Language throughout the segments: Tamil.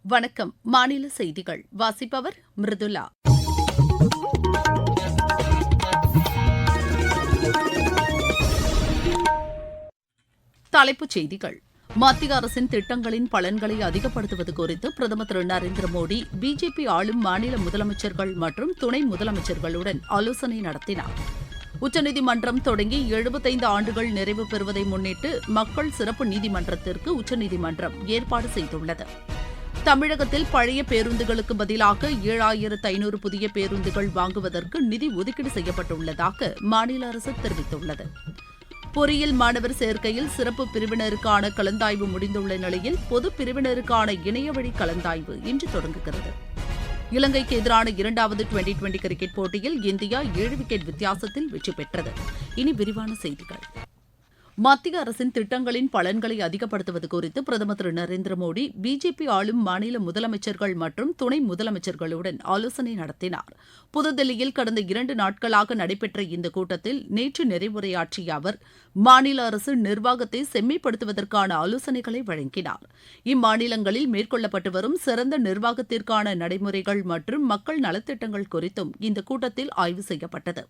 வணக்கம். மாநில செய்திகள் வாசிப்பவர் மிருதுளா. தலைப்புச் செய்திகள். மத்திய அரசின் திட்டங்களின் பலன்களை அதிகப்படுத்துவது குறித்து பிரதமர் திரு நரேந்திர மோடி பிஜேபி ஆளும் மாநில முதலமைச்சர்கள் மற்றும் துணை முதலமைச்சர்களுடன் ஆலோசனை நடத்தினார். உச்சநீதிமன்றம் தொடங்கி 75 ஆண்டுகள் நிறைவு பெறுவதை முன்னிட்டு மக்கள் சிறப்பு நீதிமன்றத்திற்கு உச்சநீதிமன்றம் ஏற்பாடு செய்துள்ளது. தமிழகத்தில் பழைய பேருந்துகளுக்கு பதிலாக 7500 புதிய பேருந்துகள் வாங்குவதற்கு நிதி ஒதுக்கீடு செய்யப்பட்டுள்ளதாக மாநில அரசு தெரிவித்துள்ளது. பொறியியல் மாணவர் சேர்க்கையில் சிறப்பு பிரிவினருக்கான கலந்தாய்வு முடிந்துள்ள நிலையில் பொது பிரிவினருக்கான இணையவழி கலந்தாய்வு இன்று தொடங்குகிறது. இலங்கைக்கு எதிரான 2வது டுவெண்டி கிரிக்கெட் போட்டியில் இந்தியா 7 விக்கெட் வித்தியாசத்தில் வெற்றி பெற்றது. இனி விரிவான செய்திகள். மத்திய அரசின் திட்டங்களின் பலன்களை அதிகப்படுத்துவது குறித்து பிரதமர் திரு நரேந்திர மோடி பிஜேபி ஆளும் மாநில முதலமைச்சர்கள் மற்றும் துணை முதலமைச்சர்களுடன் ஆலோசனை நடத்தினார். புதுதில்லியில் கடந்த 2 நாட்களாக நடைபெற்ற இந்த கூட்டத்தில் நேற்று நிறைவுரையாற்றிய அவர் மாநில அரசு நிர்வாகத்தை செம்மைப்படுத்துவதற்கான ஆலோசனைகளை வழங்கினார். இம்மாநிலங்களில் மேற்கொள்ளப்பட்டு வரும் சிறந்த நிர்வாகத்திற்கான நடைமுறைகள் மற்றும் மக்கள் நலத்திட்டங்கள் குறித்தும் இந்த கூட்டத்தில் ஆய்வு செய்யப்பட்டது.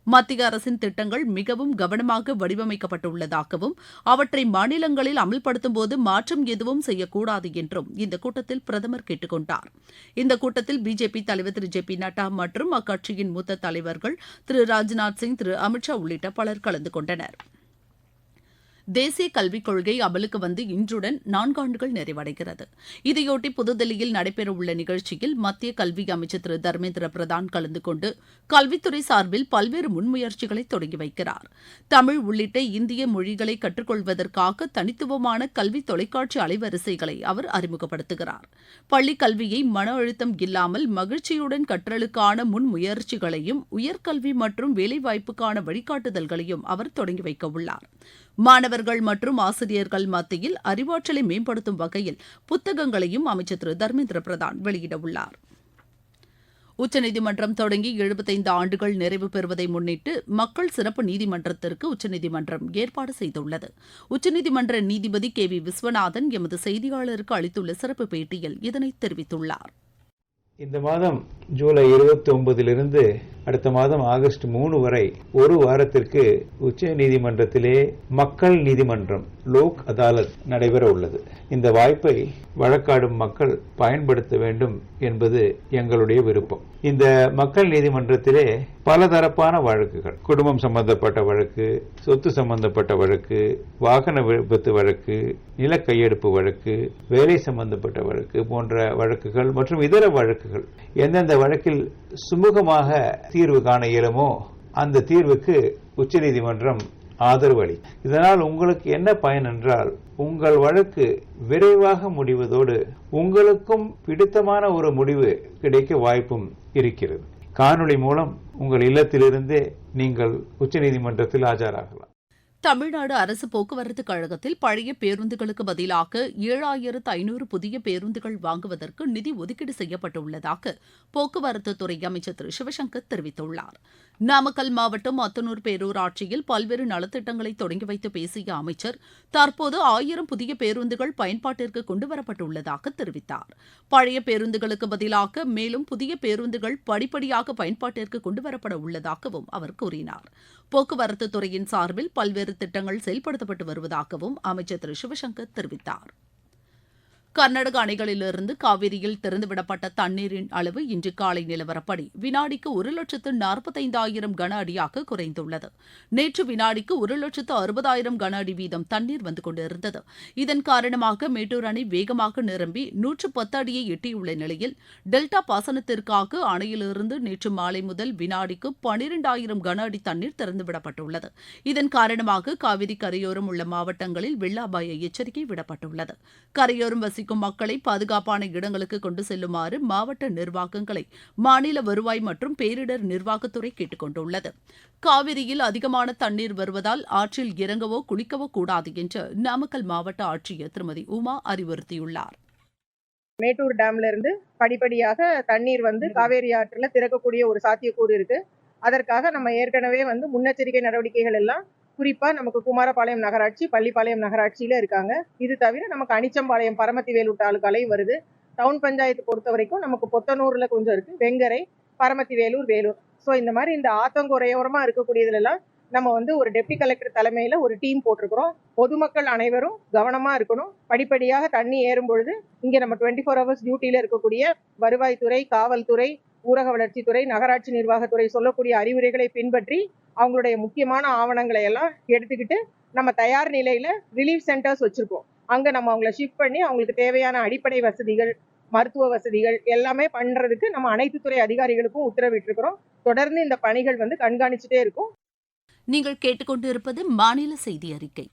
மத்திய அரசின் திட்டங்கள் மிகவும் கவனமாக வடிவமைக்கப்பட்டுள்ளதாகவும் அவற்றை மாநிலங்களில் அமல்படுத்தும்போது மாற்றம் எதுவும் செய்யக்கூடாது என்றும் இந்த கூட்டத்தில் பிரதமர் கேட்டுக் கொண்டார். இந்த கூட்டத்தில் பிஜேபி தலைவர் திரு ஜே பி நட்டா மற்றும் அக்கட்சியின் மூத்த தலைவர்கள் திரு ராஜ்நாத் சிங், திரு அமித் ஷா உள்ளிட்ட பலர் கலந்து கொண்டனர். தேசிய கல்விக் கொள்கை அமலுக்கு வந்து இன்றுடன் 4 ஆண்டுகள் நிறைவடைகிறது. இதையொட்டி புதுதில்லியில் நடைபெறவுள்ள நிகழ்ச்சியில் மத்திய கல்வி அமைச்சர் திரு தர்மேந்திர பிரதான் கலந்து கொண்டு கல்வித்துறை சார்பில் பல்வேறு முன்முயற்சிகளை தொடங்கி வைக்கிறார். தமிழ் உள்ளிட்ட இந்திய மொழிகளை கற்றுக்கொள்வதற்காக தனித்துவமான கல்வி தொலைக்காட்சி அலைவரிசைகளை அவர் அறிமுகப்படுத்துகிறார். பள்ளிக் கல்வியை மன அழுத்தம் இல்லாமல் மகிழ்ச்சியுடன் கற்றலுக்கான முன்முயற்சிகளையும் உயர்கல்வி மற்றும் வேலைவாய்ப்புக்கான வழிகாட்டுதல்களையும் அவர் தொடங்கி வைக்க உள்ளார். மாணவர்கள் மற்றும் ஆசிரியர்கள் மத்தியில் அறிவாற்றலை மேம்படுத்தும் வகையில் புத்தகங்களையும் அமைச்சர் திரு தர்மேந்திர பிரதான் வெளியிடவுள்ளார். உச்சநீதிமன்றம் தொடங்கி 75 ஆண்டுகள் நிறைவு பெறுவதை முன்னிட்டு மக்கள் சிறப்பு நீதிமன்றத்திற்கு உச்சநீதிமன்றம் ஏற்பாடு செய்துள்ளது. உச்சநீதிமன்ற நீதிபதி கே வி விஸ்வநாதன் எமது செய்தியாளருக்கு அளித்துள்ள சிறப்பு பேட்டியில் இதனை தெரிவித்துள்ளார். இந்த மாதம் ஜூலை 29 அடுத்த மாதம் ஆகஸ்ட் 3 வரை ஒரு வாரத்திற்கு உச்ச நீதிமன்றத்திலே மக்கள் நீதிமன்றம் லோக் அதாலத் நடைபெற உள்ளது. இந்த வாய்ப்பை வழக்காடும் மக்கள் பயன்படுத்த வேண்டும் என்பது எங்களுடைய விருப்பம். இந்த மக்கள் நீதிமன்றத்திலே பலதரப்பான வழக்குகள், குடும்பம் சம்பந்தப்பட்ட வழக்கு, சொத்து சம்பந்தப்பட்ட வழக்கு, வாகன விபத்து வழக்கு, நில கையெடுப்பு வழக்கு, வேலை சம்பந்தப்பட்ட வழக்கு போன்ற வழக்குகள் மற்றும் இதர வழக்குகள் எந்தெந்த வழக்கில் சுமூகமாக தீர்வு காண இயலுமோ அந்த தீர்வுக்கு உச்சநீதிமன்றம் ஆதரவு அளி. இதனால் உங்களுக்கு என்ன பயன் என்றால், உங்கள் வழக்கு விரைவாக முடிவதோடு உங்களுக்கும் பிடித்தமான ஒரு முடிவு கிடைக்க வாய்ப்பும் இருக்கிறது. காணொளி மூலம் உங்கள் இல்லத்திலிருந்தே நீங்கள் உச்சநீதிமன்றத்தில் ஆஜராகலாம். தமிழ்நாடு அரசு போக்குவரத்து கழகத்தில் பழைய பேருந்துகளுக்கு பதிலாக 7500 புதிய பேருந்துகள் வாங்குவதற்கு நிதி ஒதுக்கீடு செய்யப்பட்டுள்ளதாக போக்குவரத்து துறை அமைச்சர் திரு சிவசங்கர் தெரிவித்துள்ளார். நாமக்கல் மாவட்டம் அத்தனூர் பேரூராட்சியில் பல்வேறு நலத்திட்டங்களை தொடங்கி வைத்து பேசிய அமைச்சர் தற்போது 1000 புதிய பேருந்துகள் பயன்பாட்டிற்கு கொண்டுவரப்பட்டுள்ளதாக தெரிவித்தார். பழைய பேருந்துகளுக்கு பதிலாக மேலும் புதிய பேருந்துகள் படிப்படியாக பயன்பாட்டிற்கு கொண்டுவரப்பட உள்ளதாகவும் அவர் கூறினார். போக்குவரத்து துறையின் சார்பில் பல்வேறு திட்டங்கள் செயல்படுத்தப்பட்டு வருவதாகவும் அமைச்சர் திரு சிவசங்கர் தெரிவித்தார். கர்நாடக அணைகளிலிருந்து காவிரியில் திறந்துவிடப்பட்ட தண்ணீரின் அளவு இன்று காலை நிலவரப்படி வினாடிக்கு 1,45,000 கன அடியாக குறைந்துள்ளது. நேற்று வினாடிக்கு 1,60,000 கன அடி வீதம் தண்ணீர் வந்து கொண்டிருந்தது. இதன் காரணமாக மேட்டூர் அணை வேகமாக நிரம்பி 110 அடியை எட்டியுள்ள நிலையில் டெல்டா பாசனத்திற்காக அணையிலிருந்து நேற்று மாலை முதல் வினாடிக்கு 12,000 கன அடி தண்ணீர் திறந்துவிடப்பட்டுள்ளது. இதன் காரணமாக காவிரி கரையோரம் உள்ள மாவட்டங்களில் வெள்ள அபாய எச்சரிக்கை விடப்பட்டுள்ளது. கரையோரம் வசிக்கும் மக்களை பாதுகாப்பான இடங்களுக்கு கொண்டு செல்லுமாறு மாவட்ட நிர்வாகங்களை மாநில வருவாய் மற்றும் பேரிடர் நிர்வாகத்துறை கேட்டுக் கொண்டுள்ளது. காவிரியில் அதிகமான தண்ணீர் வருவதால் ஆற்றில் இறங்கவோ குளிக்கவோ கூடாது என்று நாமக்கல் மாவட்ட ஆட்சியர் திருமதி உமா அறிவுறுத்தியுள்ளார். மேட்டூர் டேம்ல இருந்து படிப்படியாக தண்ணீர் காவேரி ஆற்றில் திறக்கக்கூடிய ஒரு சாத்தியக்கூறு இருக்கு. அதற்காக நம்ம ஏற்கனவே முன்னெச்சரிக்கை நடவடிக்கைகள் எல்லாம் குறிப்பா நமக்கு குமாரபாளையம் நகராட்சி, பள்ளிப்பாளையம் நகராட்சியில இருக்காங்க. இது தவிர நமக்கு அனிச்சம்பாளையம், பரமத்திவேலூர் தாலுகாலையும் வருது. டவுன் பஞ்சாயத்து பொறுத்த வரைக்கும் நமக்கு பொத்தனூர்ல கொஞ்சம் இருக்கு, வெங்கரை, பரமத்தி வேலூர், வேலூர். ஸோ இந்த மாதிரி இந்த ஆத்தங்கரையோரமா இருக்கக்கூடியதுலாம் நம்ம வந்து ஒரு டெப்டி கலெக்டர் தலைமையில ஒரு டீம் போட்டிருக்கிறோம். பொதுமக்கள் அனைவரும் கவனமா இருக்கணும். படிப்படியாக தண்ணி ஏறும் பொழுது இங்க நம்ம 24 hours டியூட்டியில இருக்கக்கூடிய வருவாய்த்துறை, காவல்துறை, ஊரக வளர்ச்சித்துறை, நகராட்சி நிர்வாகத்துறை சொல்லக்கூடிய அறிவுரைகளை பின்பற்றி அவங்களுடைய முக்கியமான ஆவணங்களை எல்லாம் எடுத்துக்கிட்டு நம்ம தயார் நிலையில ரிலீஃப் சென்டர்ஸ் வச்சிருக்கோம். அங்க நம்ம அவங்களை ஷிஃப்ட் பண்ணி அவங்களுக்கு தேவையான அடிப்படை வசதிகள், மருத்துவ வசதிகள் எல்லாமே பண்றதுக்கு நம்ம அனைத்து துறை அதிகாரிகளுக்கும் உத்தரவிட்டிருக்கிறோம். தொடர்ந்து இந்த பணிகள் வந்து கண்காணிச்சுட்டே இருக்கும். நீங்கள் கேட்டுக்கொண்டிருப்பது மாநில செய்தி அறிக்கை.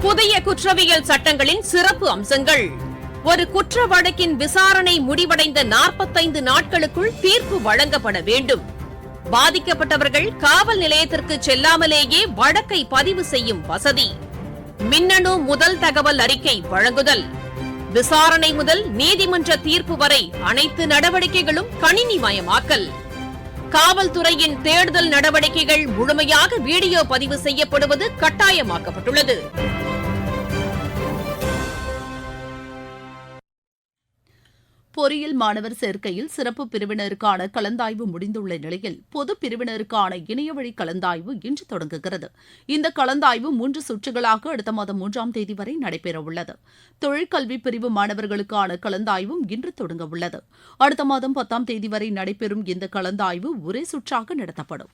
புதிய குற்றவியல் சட்டங்களின் சிறப்பு அம்சங்கள். ஒரு குற்ற வழக்கின் விசாரணை முடிவடைந்த 45 நாட்களுக்குள் தீர்ப்பு வழங்கப்பட வேண்டும். பாதிக்கப்பட்டவர்கள் காவல் நிலையத்திற்கு செல்லாமலேயே வழக்கை பதிவு செய்யும் வசதி. மின்னணு முதல் தகவல் அறிக்கை வழங்குதல். விசாரணை முதல் நீதிமன்ற தீர்ப்பு வரை அனைத்து நடவடிக்கைகளும் கணினிமயமாக்கல். காவல்துறையின் தேடுதல் நடவடிக்கைகள் முழுமையாக வீடியோ பதிவு செய்யப்படுவது கட்டாயமாக்கப்பட்டுள்ளது. பொறியியல் மாணவர் சேர்க்கையில் சிறப்பு பிரிவினருக்கான கலந்தாய்வு முடிந்துள்ள நிலையில் பொது பிரிவினருக்கான இணையவழி கலந்தாய்வு இன்று தொடங்குகிறது. இந்த கலந்தாய்வு 3 சுற்றுகளாக அடுத்த மாதம் 3ஆம் தேதி வரை நடைபெறவுள்ளது. தொழிற்கல்வி பிரிவு மாணவர்களுக்கான கலந்தாய்வும் இன்று தொடங்கவுள்ளது. அடுத்த மாதம் 10ஆம் தேதி வரை நடைபெறும் இந்த கலந்தாய்வு ஒரே சுற்றாக நடத்தப்படும்.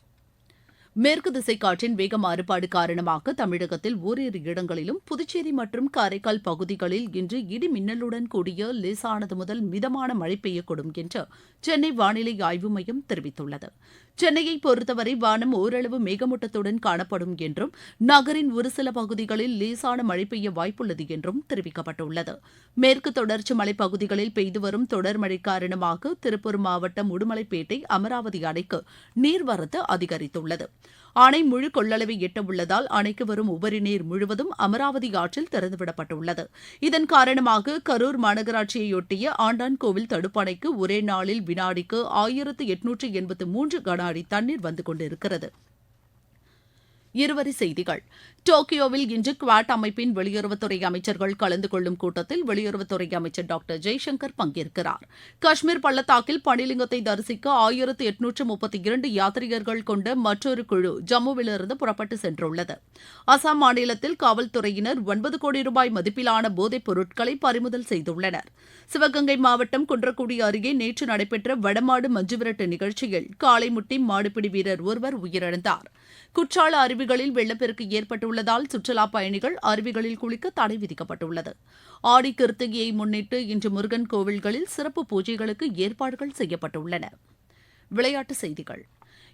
மேற்கு திசை காற்றின் வேக மாறுபாடு காரணமாக தமிழகத்தில் ஓரிரு இடங்களிலும் புதுச்சேரி மற்றும் காரைக்கால் பகுதிகளில் இன்று இடி மின்னலுடன் கூடிய லேசானது முதல் மிதமான மழை பெய்யக்கூடும் என்று சென்னை வானிலை ஆய்வு மையம் தெரிவித்துள்ளது. சென்னையை பொறுத்தவரை வானம் ஓரளவு மேகமூட்டத்துடன் காணப்படும் என்றும் நகரின் ஒரு சில பகுதிகளில் லேசான மழை பெய்ய வாய்ப்புள்ளது என்றும் தெரிவிக்கப்பட்டுள்ளது. மேற்கு தொடர்ச்சி மலைப்பகுதிகளில் பெய்து வரும் தொடர் மழை காரணமாக திருப்பூர் மாவட்டம் உடுமலைப்பேட்டை, அமராவதி அணைக்கு நீர்வரத்து அதிகரித்துள்ளது. அணை முழு கொள்ளளவை எட்ட உள்ளதால் அணைக்கு வரும் உபரி நீர் முழுவதும் அமராவதி ஆற்றில் திறந்துவிடப்பட்டுள்ளது. இதன் காரணமாக கரூர் மாநகராட்சியையொட்டிய ஆண்டான்கோவில் தடுப்பணைக்கு ஒரே நாளில் வினாடிக்கு 1883 கன அடி தண்ணீர் வந்து கொண்டிருக்கிறது. இருவரி செய்திகள். டோக்கியோவில் இன்று குவாட் அமைப்பின் வெளியுறவுத்துறை அமைச்சர்கள் கலந்து கொள்ளும் கூட்டத்தில் வெளியுறவுத்துறை அமைச்சர் டாக்டர் ஜெய்சங்கர் பங்கேற்கிறார். காஷ்மீர் பள்ளத்தாக்கில் பனிலிங்கத்தை தரிசிக்க 1832 யாத்ரீகர்கள் கொண்ட மற்றொரு குழு ஜம்முவிலிருந்து புறப்பட்டு சென்றுள்ளது. அசாம் மாநிலத்தில் காவல்துறையினர் 9 கோடி ரூபாய் மதிப்பிலான போதைப் பொருட்களை பறிமுதல் செய்துள்ளனர். சிவகங்கை மாவட்டம் குன்றக்குடி அருகே நேற்று நடைபெற்ற வடமாடு மஞ்சுவிரட்டு நிகழ்ச்சியில் காளைமுட்டி மாடுபிடி வீரர் ஒருவர் உயிரிழந்தார். குற்றால அருவிகளில் வெள்ளப்பெருக்கு ஏற்பட்டுள்ளதால் சுற்றுலாப் பயணிகள் அருவிகளில் குளிக்க தடை விதிக்கப்பட்டுள்ளது. ஆடி கிருத்திகையை முன்னிட்டு இன்று முருகன் கோவில்களில் சிறப்பு பூஜைகளுக்கு ஏற்பாடுகள் செய்யப்பட்டுள்ளன. விளையாட்டுச் செய்திகள்.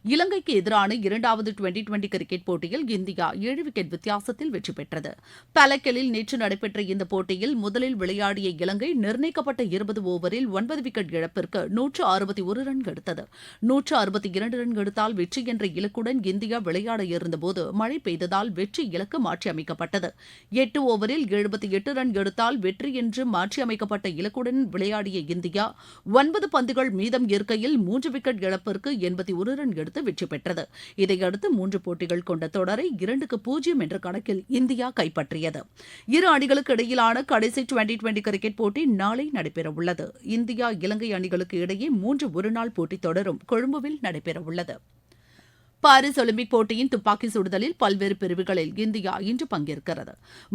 இலங்கைக்கு எதிரான 2வது டுவெண்டி கிரிக்கெட் போட்டியில் இந்தியா 7 விக்கெட் வித்தியாசத்தில் வெற்றி பெற்றது. பலக்கலில் நேற்று நடைபெற்ற இந்த போட்டியில் முதலில் விளையாடிய இலங்கை நிர்ணயிக்கப்பட்ட 20 ஓவரில் 9 விக்கெட் இழப்பிற்கு 161 ரன் எடுத்தது. 162 ரன் எடுத்தால் வெற்றி என்ற இலக்குடன் இந்தியா விளையாட இருந்தபோது மழை பெய்ததால் வெற்றி இலக்கு மாற்றியமைக்கப்பட்டது. 8 ஓவரில் 78 ரன் எடுத்தால் வெற்றி என்று மாற்றியமைக்கப்பட்ட இலக்குடன் விளையாடிய இந்தியா 9 பந்துகள் மீதம் இருக்கையில் 3 விக்கெட் இழப்பிற்கு 81 ரன் எடுத்து வெற்றி பெற்றது. இதையடுத்து 3 போட்டிகள் கொண்ட தொடரை 2-0 என்ற கணக்கில் இந்தியா கைப்பற்றியது. இரு அணிகளுக்கு இடையிலான கடைசி டுவெண்டி கிரிக்கெட் போட்டி நாளை நடைபெறவுள்ளது. இந்தியா இலங்கை அணிகளுக்கு இடையே 3 ஒருநாள் போட்டித் தொடரும் கொழும்புவில் நடைபெறவுள்ளது. பாரிஸ் ஒலிம்பிக் போட்டியின் துப்பாக்கி சுடுதலில் பல்வேறு பிரிவுகளில் இந்தியா இன்று பங்கேற்கிறது.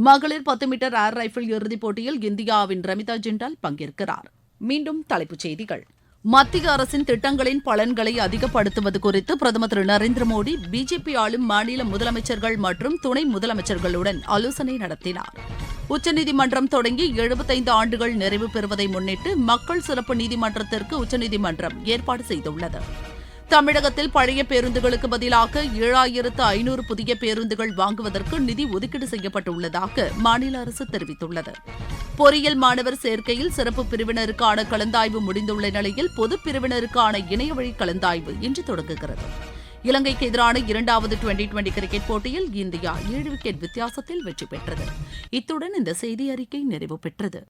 மகளிர் 10 மீட்டர் ஏர் ரைபிள் இறுதிப் போட்டியில் இந்தியாவின் ரமிதா ஜிண்டால் பங்கேற்கிறார். மீண்டும் தலைப்புச் செய்திகள். மத்திய அரசின் திட்டங்களின் பலன்களை அதிகப்படுத்துவது குறித்து பிரதமர் திரு நரேந்திர மோடி பிஜேபி ஆளும் மாநில முதலமைச்சர்கள் மற்றும் துணை முதலமைச்சர்களுடன் ஆலோசனை நடத்தினார். உச்சநீதிமன்றம் தொடங்கி 75 ஆண்டுகள் நிறைவு பெறுவதை முன்னிட்டு மக்கள் சிறப்பு நீதிமன்றத்திற்கு உச்சநீதிமன்றம் ஏற்பாடு செய்துள்ளது. தமிழகத்தில் பழைய பேருந்துகளுக்கு பதிலாக 7500 புதிய பேருந்துகள் வாங்குவதற்கு நிதி ஒதுக்கீடு செய்யப்பட்டுள்ளதாக மாநில அரசு தெரிவித்துள்ளது. பொறியியல் மாணவர் சேர்க்கையில் சிறப்பு பிரிவினருக்கான கலந்தாய்வு முடிந்துள்ள நிலையில் பொது பிரிவினருக்கான இணையவழி கலந்தாய்வு இன்று தொடங்குகிறது. இலங்கைக்கு எதிரான 2வது டுவெண்டி கிரிக்கெட் போட்டியில் இந்தியா 7 விக்கெட் வித்தியாசத்தில் வெற்றி பெற்றது. இத்துடன் இந்த செய்தி அறிக்கை நிறைவு பெற்றது.